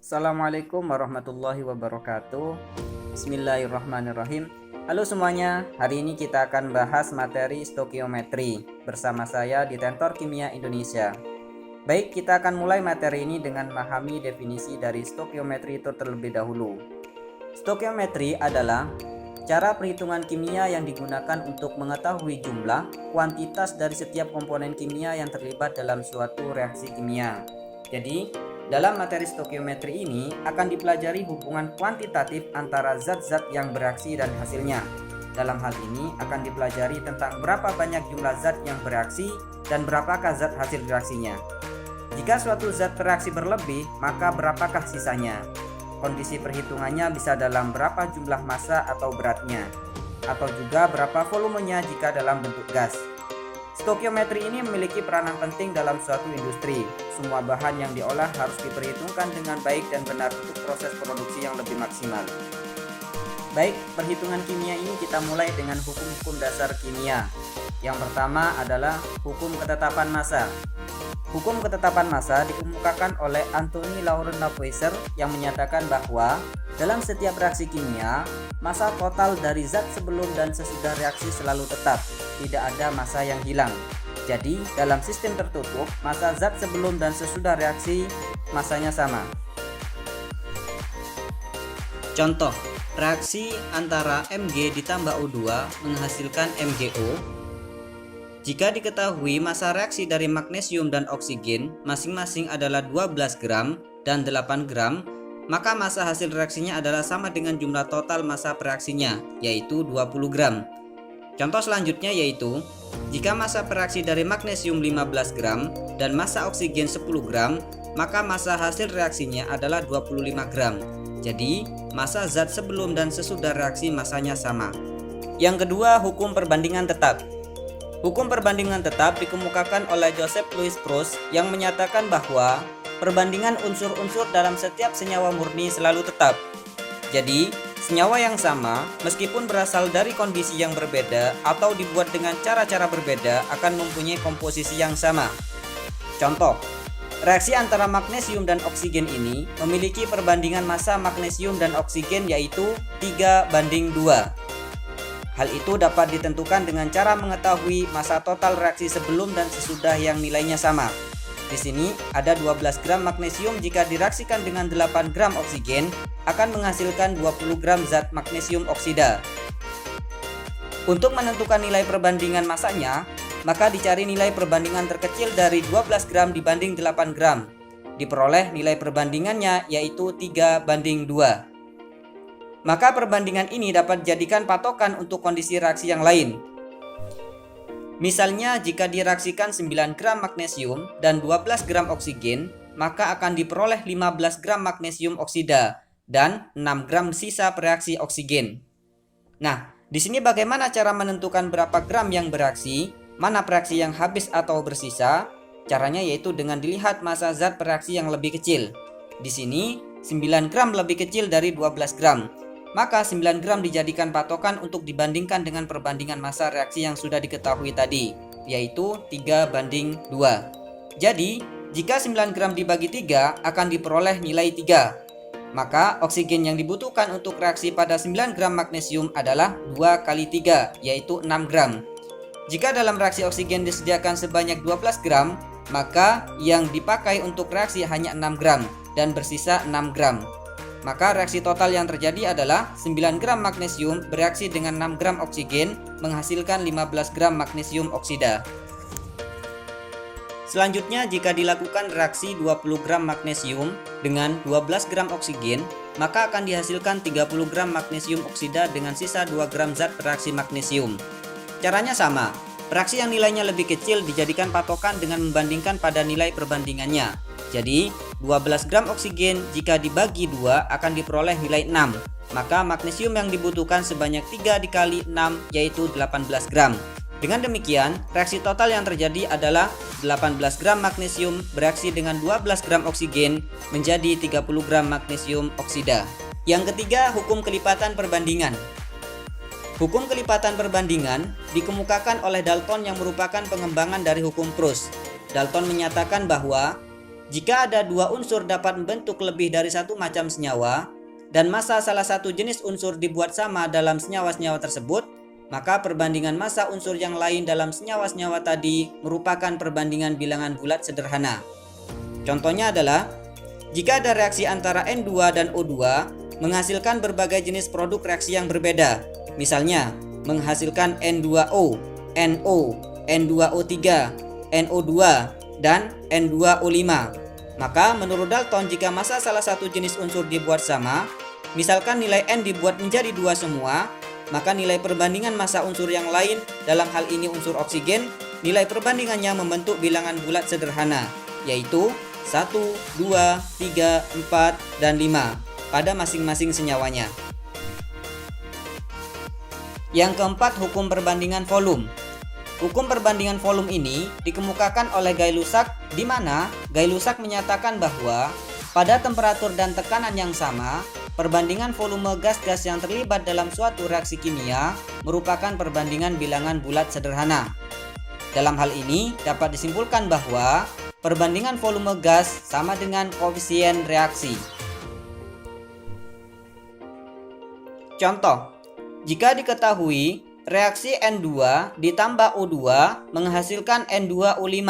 Assalamualaikum warahmatullahi wabarakatuh. Bismillahirrahmanirrahim. Halo semuanya, hari ini kita akan bahas materi stokiometri bersama saya di Tentor Kimia Indonesia. Baik, kita akan mulai materi ini dengan memahami definisi dari stokiometri itu terlebih dahulu. Stokiometri adalah cara perhitungan kimia yang digunakan untuk mengetahui jumlah, kuantitas dari setiap komponen kimia yang terlibat dalam suatu reaksi kimia. Jadi, dalam materi stokiometri ini akan dipelajari hubungan kuantitatif antara zat-zat yang bereaksi dan hasilnya. Dalam hal ini akan dipelajari tentang berapa banyak jumlah zat yang bereaksi dan berapakah zat hasil reaksinya. Jika suatu zat bereaksi berlebih, maka berapakah sisanya? Kondisi perhitungannya bisa dalam berapa jumlah massa atau beratnya, atau juga berapa volumenya jika dalam bentuk gas. Stokiometri ini memiliki peranan penting dalam suatu industri. Semua bahan yang diolah harus diperhitungkan dengan baik dan benar untuk proses produksi yang lebih maksimal. Baik, perhitungan kimia ini kita mulai dengan hukum-hukum dasar kimia. Yang pertama adalah hukum ketetapan massa. Hukum ketetapan massa dikemukakan oleh Anthony Laurent Lavoisier yang menyatakan bahwa dalam setiap reaksi kimia, massa total dari zat sebelum dan sesudah reaksi selalu tetap, tidak ada massa yang hilang. Jadi, dalam sistem tertutup, massa zat sebelum dan sesudah reaksi massanya sama. Contoh, reaksi antara Mg ditambah O2 menghasilkan MgO. Jika diketahui massa reaksi dari magnesium dan oksigen masing-masing adalah 12 gram dan 8 gram, maka massa hasil reaksinya adalah sama dengan jumlah total massa reaksinya, yaitu 20 gram. Contoh selanjutnya yaitu, jika massa reaksi dari magnesium 15 gram dan massa oksigen 10 gram, maka massa hasil reaksinya adalah 25 gram. Jadi, massa zat sebelum dan sesudah reaksi massanya sama. Yang kedua, hukum perbandingan tetap. Hukum perbandingan tetap dikemukakan oleh Joseph Louis Proust yang menyatakan bahwa perbandingan unsur-unsur dalam setiap senyawa murni selalu tetap. Jadi, senyawa yang sama, meskipun berasal dari kondisi yang berbeda atau dibuat dengan cara-cara berbeda, akan mempunyai komposisi yang sama. Contoh, reaksi antara magnesium dan oksigen ini memiliki perbandingan massa magnesium dan oksigen yaitu 3:2. Hal itu dapat ditentukan dengan cara mengetahui massa total reaksi sebelum dan sesudah yang nilainya sama. Di sini ada 12 gram magnesium jika direaksikan dengan 8 gram oksigen akan menghasilkan 20 gram zat magnesium oksida. Untuk menentukan nilai perbandingan massanya, maka dicari nilai perbandingan terkecil dari 12 gram dibanding 8 gram. Diperoleh nilai perbandingannya yaitu 3:2. Maka perbandingan ini dapat dijadikan patokan untuk kondisi reaksi yang lain. Misalnya jika direaksikan 9 gram magnesium dan 12 gram oksigen, maka akan diperoleh 15 gram magnesium oksida dan 6 gram sisa reaksi oksigen. Nah, di sini bagaimana cara menentukan berapa gram yang bereaksi, mana reaksi yang habis atau bersisa? Caranya yaitu dengan dilihat massa zat reaksi yang lebih kecil. Di sini 9 gram lebih kecil dari 12 gram. Maka 9 gram dijadikan patokan untuk dibandingkan dengan perbandingan massa reaksi yang sudah diketahui tadi, yaitu 3:2. Jadi, jika 9 gram dibagi 3 akan diperoleh nilai 3. Maka oksigen yang dibutuhkan untuk reaksi pada 9 gram magnesium adalah 2 kali 3, yaitu 6 gram. Jika dalam reaksi oksigen disediakan sebanyak 12 gram, maka yang dipakai untuk reaksi hanya 6 gram dan bersisa 6 gram. Maka reaksi total yang terjadi adalah 9 gram magnesium bereaksi dengan 6 gram oksigen menghasilkan 15 gram magnesium oksida. Selanjutnya jika dilakukan reaksi 20 gram magnesium dengan 12 gram oksigen, maka akan dihasilkan 30 gram magnesium oksida dengan sisa 2 gram zat reaksi magnesium. Caranya sama, reaksi yang nilainya lebih kecil dijadikan patokan dengan membandingkan pada nilai perbandingannya. Jadi, 12 gram oksigen jika dibagi 2 akan diperoleh nilai 6. Maka magnesium yang dibutuhkan sebanyak 3 dikali 6 yaitu 18 gram. Dengan demikian, reaksi total yang terjadi adalah 18 gram magnesium bereaksi dengan 12 gram oksigen menjadi 30 gram magnesium oksida. Yang ketiga, hukum kelipatan perbandingan. Hukum kelipatan perbandingan dikemukakan oleh Dalton yang merupakan pengembangan dari hukum Proust. Dalton menyatakan bahwa Jika ada dua unsur dapat membentuk lebih dari satu macam senyawa, dan massa salah satu jenis unsur dibuat sama dalam senyawa-senyawa tersebut, maka perbandingan massa unsur yang lain dalam senyawa-senyawa tadi merupakan perbandingan bilangan bulat sederhana. Contohnya adalah, jika ada reaksi antara N2 dan O2 menghasilkan berbagai jenis produk reaksi yang berbeda, misalnya menghasilkan N2O, NO, N2O3, NO2, dan N2O5. Maka menurut Dalton, jika massa salah satu jenis unsur dibuat sama, misalkan nilai N dibuat menjadi 2 semua, maka nilai perbandingan massa unsur yang lain, dalam hal ini unsur oksigen, nilai perbandingannya membentuk bilangan bulat sederhana, yaitu 1, 2, 3, 4, dan 5 pada masing-masing senyawanya. Yang keempat, hukum perbandingan volume. Hukum perbandingan volume ini dikemukakan oleh Gay-Lussac, di mana Gay-Lussac menyatakan bahwa pada temperatur dan tekanan yang sama, perbandingan volume gas-gas yang terlibat dalam suatu reaksi kimia merupakan perbandingan bilangan bulat sederhana. Dalam hal ini dapat disimpulkan bahwa perbandingan volume gas sama dengan koefisien reaksi. Contoh, jika diketahui reaksi N2 ditambah O2 menghasilkan N2O5,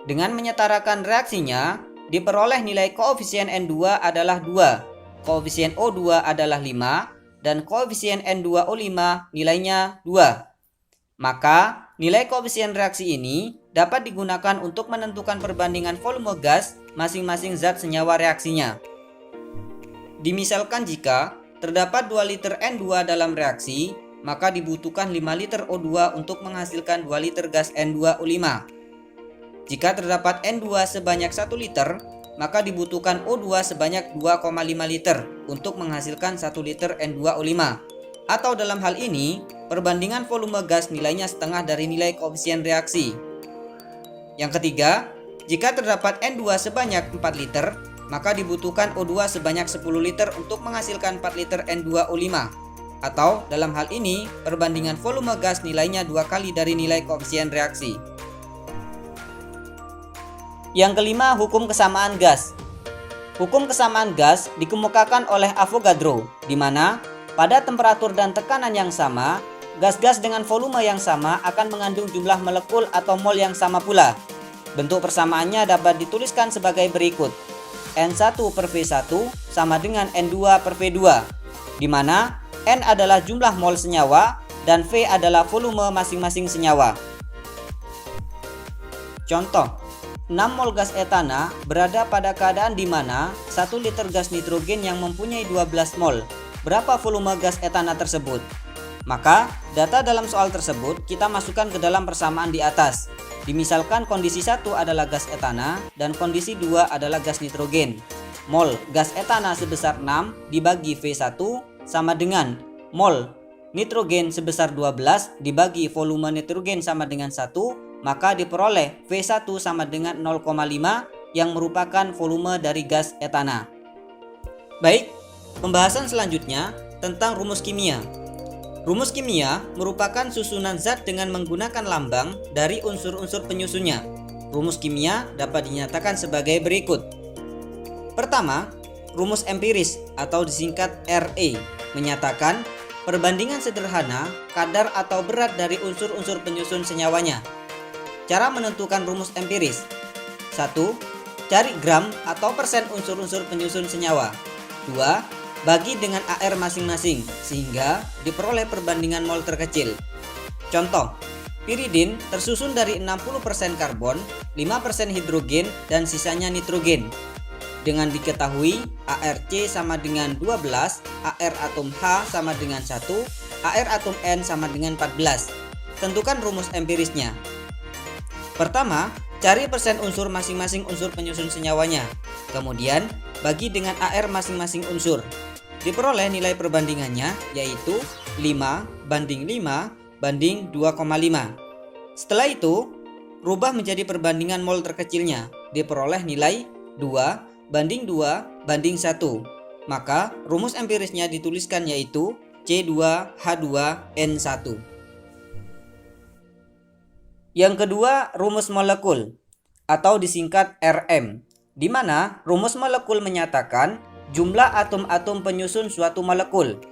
dengan menyetarakan reaksinya, diperoleh nilai koefisien N2 adalah 2, koefisien O2 adalah 5, dan koefisien N2O5 nilainya 2. Maka, nilai koefisien reaksi ini dapat digunakan untuk menentukan perbandingan volume gas masing-masing zat senyawa reaksinya. Dimisalkan jika terdapat 2 liter N2 dalam reaksi, maka dibutuhkan 5 liter O2 untuk menghasilkan 2 liter gas N2O5. Jika terdapat N2 sebanyak 1 liter, maka dibutuhkan O2 sebanyak 2,5 liter untuk menghasilkan 1 liter N2O5. Atau dalam hal ini, perbandingan volume gas nilainya setengah dari nilai koefisien reaksi. Yang ketiga, jika terdapat N2 sebanyak 4 liter, maka dibutuhkan O2 sebanyak 10 liter untuk menghasilkan 4 liter N2O5. Atau dalam hal ini, perbandingan volume gas nilainya 2 kali dari nilai koefisien reaksi. Yang kelima, hukum kesamaan gas. Hukum kesamaan gas dikemukakan oleh Avogadro, di mana pada temperatur dan tekanan yang sama, gas-gas dengan volume yang sama akan mengandung jumlah molekul atau mol yang sama pula. Bentuk persamaannya dapat dituliskan sebagai berikut. N1 per V1 sama dengan N2 per V2, di mana N adalah jumlah mol senyawa dan V adalah volume masing-masing senyawa. Contoh, 6 mol gas etana berada pada keadaan di mana 1 liter gas nitrogen yang mempunyai 12 mol. Berapa volume gas etana tersebut? Maka, data dalam soal tersebut kita masukkan ke dalam persamaan di atas. Dimisalkan kondisi 1 adalah gas etana dan kondisi 2 adalah gas nitrogen. Mol gas etana sebesar 6 dibagi V1 sama dengan mol nitrogen sebesar 12 dibagi volume nitrogen sama dengan 1, maka diperoleh V1 sama dengan 0,5 yang merupakan volume dari gas etana. Baik, pembahasan selanjutnya tentang rumus kimia. Rumus kimia merupakan susunan zat dengan menggunakan lambang dari unsur-unsur penyusunnya. Rumus kimia dapat dinyatakan sebagai berikut. Pertama, rumus empiris atau disingkat RE menyatakan perbandingan sederhana kadar atau berat dari unsur-unsur penyusun senyawanya. Cara menentukan rumus empiris. 1. Cari gram atau persen unsur-unsur penyusun senyawa. 2. Bagi dengan AR masing-masing sehingga diperoleh perbandingan mol terkecil. Contoh, piridin tersusun dari 60% karbon, 5% hidrogen, dan sisanya nitrogen. Dengan diketahui ARC sama dengan 12, AR atom H sama dengan 1, AR atom N sama dengan 14. Tentukan rumus empirisnya. Pertama, cari persen unsur masing-masing unsur penyusun senyawanya. Kemudian, bagi dengan AR masing-masing unsur. Diperoleh nilai perbandingannya yaitu 5 banding 5 banding 2,5. Setelah itu, rubah menjadi perbandingan mol terkecilnya. Diperoleh nilai 2 banding 2 banding 1. Maka, rumus empirisnya dituliskan yaitu C2H2N1. Yang kedua, rumus molekul atau disingkat RM. di mana rumus molekul menyatakan jumlah atom-atom penyusun suatu molekul.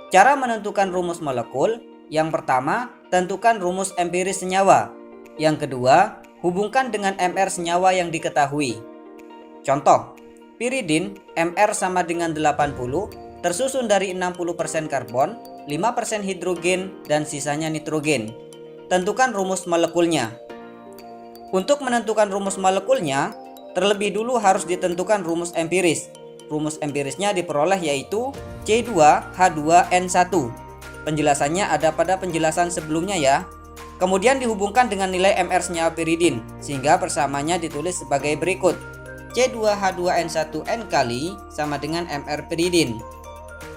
Cara menentukan rumus molekul: yang pertama, tentukan rumus empiris senyawa. Yang kedua, hubungkan dengan MR senyawa yang diketahui. Contoh, piridin MR sama dengan 80 tersusun dari 60% karbon, 5% hidrogen, dan sisanya nitrogen. Tentukan rumus molekulnya. Untuk menentukan rumus molekulnya, terlebih dulu harus ditentukan rumus empiris. Rumus empirisnya diperoleh yaitu C2H2N1. Penjelasannya ada pada penjelasan sebelumnya ya. Kemudian dihubungkan dengan nilai MR senyawa piridin, sehingga persamanya ditulis sebagai berikut. C2H2N1N kali sama dengan MR piridin.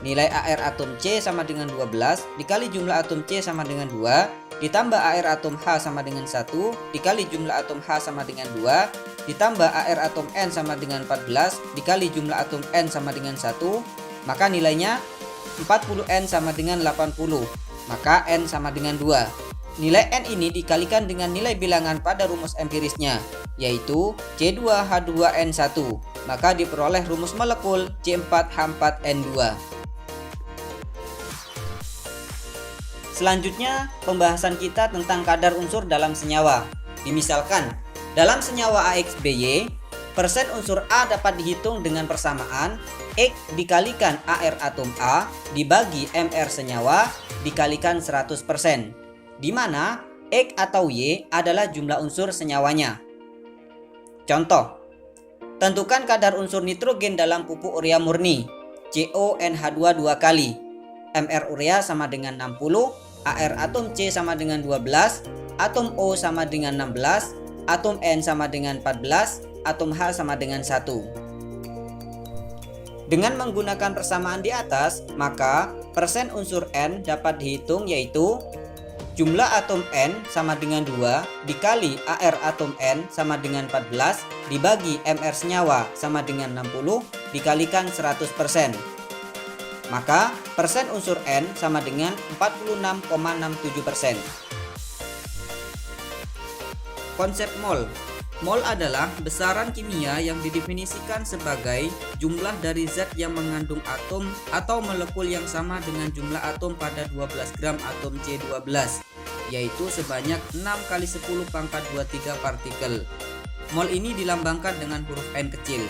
Nilai AR atom C sama dengan 12 dikali jumlah atom C sama dengan 2 ditambah AR atom H sama dengan 1 dikali jumlah atom H sama dengan 2 ditambah AR atom N sama dengan 14 dikali jumlah atom N sama dengan 1, maka nilainya 40N sama dengan 80, maka N sama dengan 2. Nilai N ini dikalikan dengan nilai bilangan pada rumus empirisnya, yaitu C2H2N1, maka diperoleh rumus molekul C4H4N2. Selanjutnya, pembahasan kita tentang kadar unsur dalam senyawa. Dimisalkan, dalam senyawa AXBY, persen unsur A dapat dihitung dengan persamaan X dikalikan AR atom A dibagi MR senyawa dikalikan 100%, di mana X atau Y adalah jumlah unsur senyawanya. Contoh, tentukan kadar unsur nitrogen dalam pupuk urea murni, CONH2 2 kali. MR urea sama dengan 60, AR atom C sama dengan 12, atom O sama dengan 16, atom N sama dengan 14, atom H sama dengan 1. Dengan menggunakan persamaan di atas, maka persen unsur N dapat dihitung yaitu jumlah atom N sama dengan 2 dikali AR atom N sama dengan 14 dibagi MR senyawa sama dengan 60 dikalikan 100%. Maka persen unsur N sama dengan 46,67%. Konsep mol. Mol adalah besaran kimia yang didefinisikan sebagai jumlah dari zat yang mengandung atom atau molekul yang sama dengan jumlah atom pada 12 gram atom C12, yaitu sebanyak 6 kali 10 pangkat 23 partikel. Mol ini dilambangkan dengan huruf N kecil.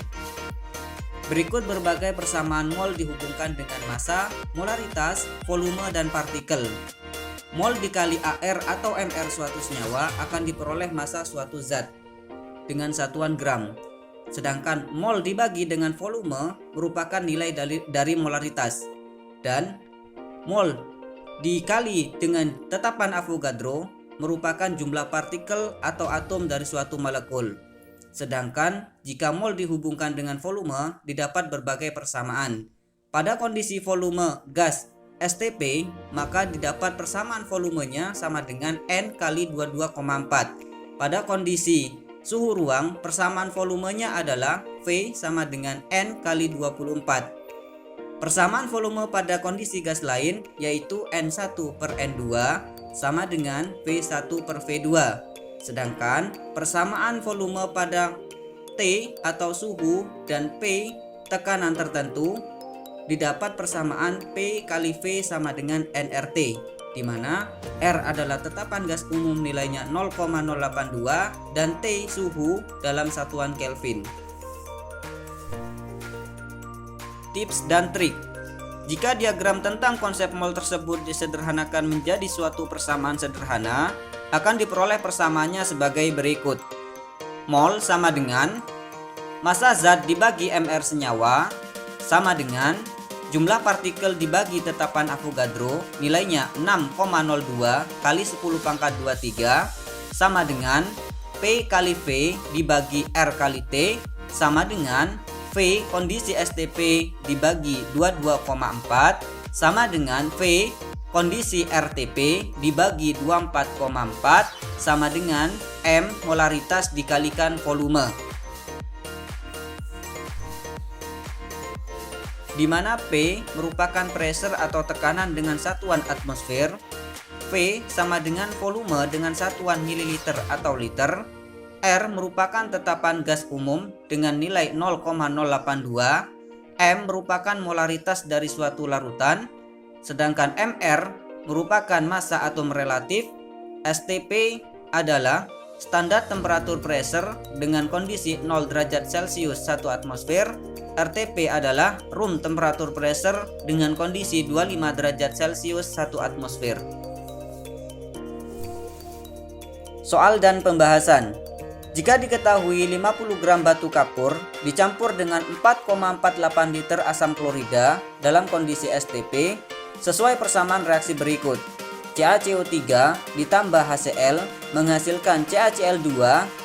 Berikut berbagai persamaan mol dihubungkan dengan massa, molaritas, volume, dan partikel. Mol dikali AR atau MR suatu senyawa akan diperoleh massa suatu zat dengan satuan gram. Sedangkan mol dibagi dengan volume merupakan nilai dari molaritas. Dan mol dikali dengan tetapan Avogadro merupakan jumlah partikel atau atom dari suatu molekul. Sedangkan jika mol dihubungkan dengan volume didapat berbagai persamaan. Pada kondisi volume gas STP, maka didapat persamaan volumenya sama dengan N kali 22,4. Pada kondisi suhu ruang, persamaan volumenya adalah V sama dengan N kali 24. Persamaan volume pada kondisi gas lain yaitu N1 per N2 sama dengan V1 per V2. Sedangkan persamaan volume pada T atau suhu dan P tekanan tertentu didapat persamaan P kali V sama dengan nRT, di mana R adalah tetapan gas umum nilainya 0,082 dan T suhu dalam satuan Kelvin. Tips dan trik. Jika diagram tentang konsep mol tersebut disederhanakan menjadi suatu persamaan sederhana, akan diperoleh persamaannya sebagai berikut. Mol sama dengan massa zat dibagi MR senyawa sama dengan jumlah partikel dibagi tetapan Avogadro nilainya 6,02 kali 10 pangkat 23 sama dengan P kali V dibagi R kali T sama dengan V kondisi STP dibagi 22,4 sama dengan V kondisi RTP dibagi 24,4 sama dengan M molaritas dikalikan volume, di mana P merupakan pressure atau tekanan dengan satuan atmosfer, V sama dengan volume dengan satuan mililiter atau liter, R merupakan tetapan gas umum dengan nilai 0,082, M merupakan molaritas dari suatu larutan, sedangkan Mr merupakan massa atom relatif, STP adalah standar temperatur pressure dengan kondisi 0 derajat Celcius 1 atmosfer, RTP adalah room temperature pressure dengan kondisi 25 derajat Celcius 1 atmosfer. Soal dan pembahasan. Jika diketahui 50 gram batu kapur dicampur dengan 4,48 liter asam klorida dalam kondisi STP, sesuai persamaan reaksi berikut. CaCO3 ditambah HCl menghasilkan CaCl2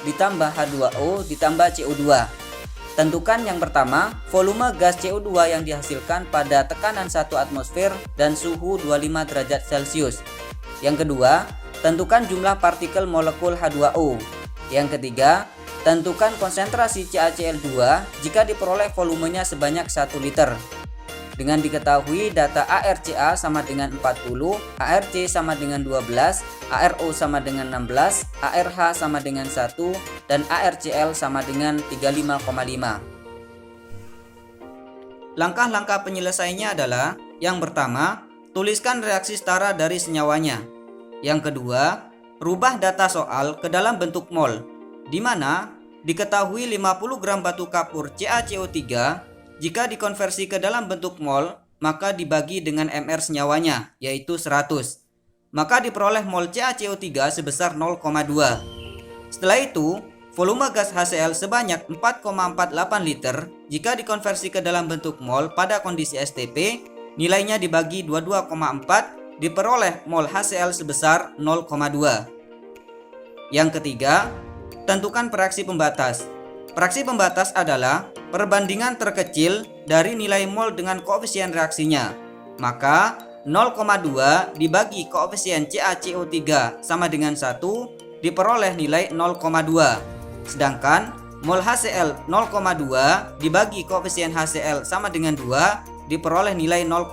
ditambah H2O ditambah CO2. Tentukan yang pertama, volume gas CO2 yang dihasilkan pada tekanan 1 atmosfer dan suhu 25 derajat Celcius. Yang kedua, tentukan jumlah partikel molekul H2O. Yang ketiga, tentukan konsentrasi CaCl2 jika diperoleh volumenya sebanyak 1 liter. Dengan diketahui data ARCA sama dengan 40, ARC sama dengan 12, ARO sama dengan 16, ARH sama dengan 1, dan ARCL sama dengan 35,5. Langkah-langkah penyelesaiannya adalah: yang pertama, tuliskan reaksi setara dari senyawanya. Yang kedua, rubah data soal ke dalam bentuk mol, di mana diketahui 50 gram batu kapur CaCO3 jika dikonversi ke dalam bentuk mol, maka dibagi dengan Mr senyawanya, yaitu 100. Maka diperoleh mol CaCO3 sebesar 0,2. Setelah itu, volume gas HCl sebanyak 4,48 liter jika dikonversi ke dalam bentuk mol pada kondisi STP, nilainya dibagi 22,4, diperoleh mol HCl sebesar 0,2. Yang ketiga, tentukan praksi pembatas. Praksi pembatas adalah perbandingan terkecil dari nilai mol dengan koefisien reaksinya. Maka 0,2 dibagi koefisien CaCO3 sama dengan 1 diperoleh nilai 0,2. Sedangkan mol HCl 0,2 dibagi koefisien HCl sama dengan 2 diperoleh nilai 0,1.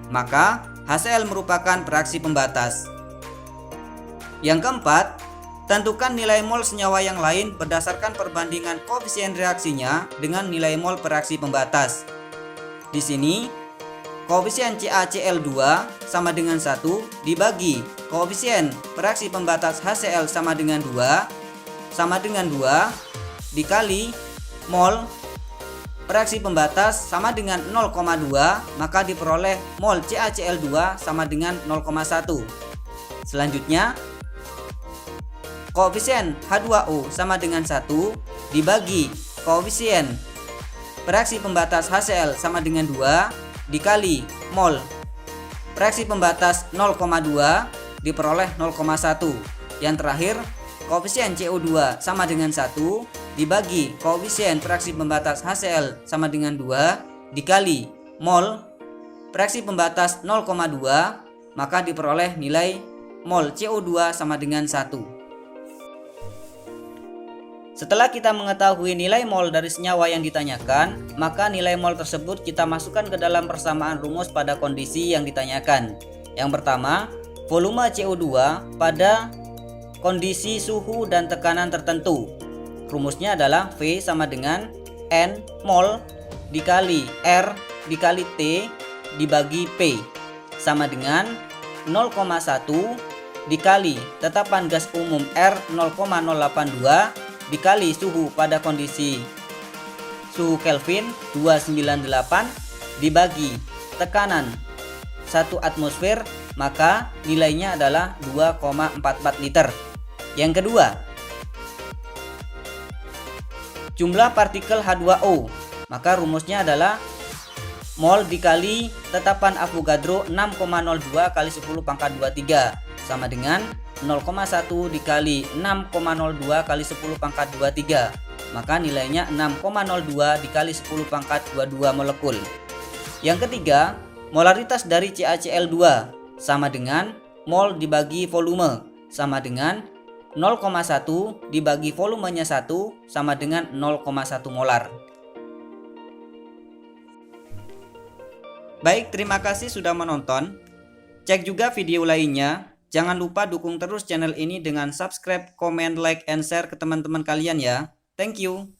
Maka HCl merupakan praksi pembatas. Yang keempat, tentukan nilai mol senyawa yang lain berdasarkan perbandingan koefisien reaksinya dengan nilai mol praksi pembatas. Di sini, koefisien CaCl2 sama dengan 1 dibagi koefisien praksi pembatas HCl sama dengan 2 dikali mol praksi pembatas sama dengan 0,2, maka diperoleh mol CaCl2 sama dengan 0,1. Selanjutnya, koefisien H2O sama dengan 1 dibagi koefisien praksi pembatas HCl sama dengan 2 dikali mol praksi pembatas 0,2 diperoleh 0,1. Yang terakhir, koefisien CO2 sama dengan 1 dibagi koefisien praksi pembatas HCl sama dengan 2 dikali mol praksi pembatas 0,2, maka diperoleh nilai mol CO2 sama dengan 1. Setelah kita mengetahui nilai mol dari senyawa yang ditanyakan, maka nilai mol tersebut kita masukkan ke dalam persamaan rumus pada kondisi yang ditanyakan. Yang pertama, volume CO2 pada kondisi suhu dan tekanan tertentu. Rumusnya adalah V sama dengan N mol dikali R dikali T dibagi P sama dengan 0,1 dikali tetapan gas umum R 0,082 dikali suhu pada kondisi suhu Kelvin 298 dibagi tekanan 1 atmosfer, maka nilainya adalah 2,44 liter. Yang kedua, jumlah partikel H2O, maka rumusnya adalah mol dikali tetapan Avogadro 6,02 kali 10 pangkat 23 sama dengan 0,1 dikali 6,02 kali 10 pangkat 23, maka nilainya 6,02 dikali 10 pangkat 22 molekul. Yang ketiga, molaritas dari CaCl2 sama dengan mol dibagi volume sama dengan 0,1 dibagi volumenya 1 sama dengan 0,1 molar. Baik, terima kasih sudah menonton. Cek juga video lainnya Jangan lupa dukung terus channel ini dengan subscribe, comment, like, and share ke teman-teman kalian ya. Thank you.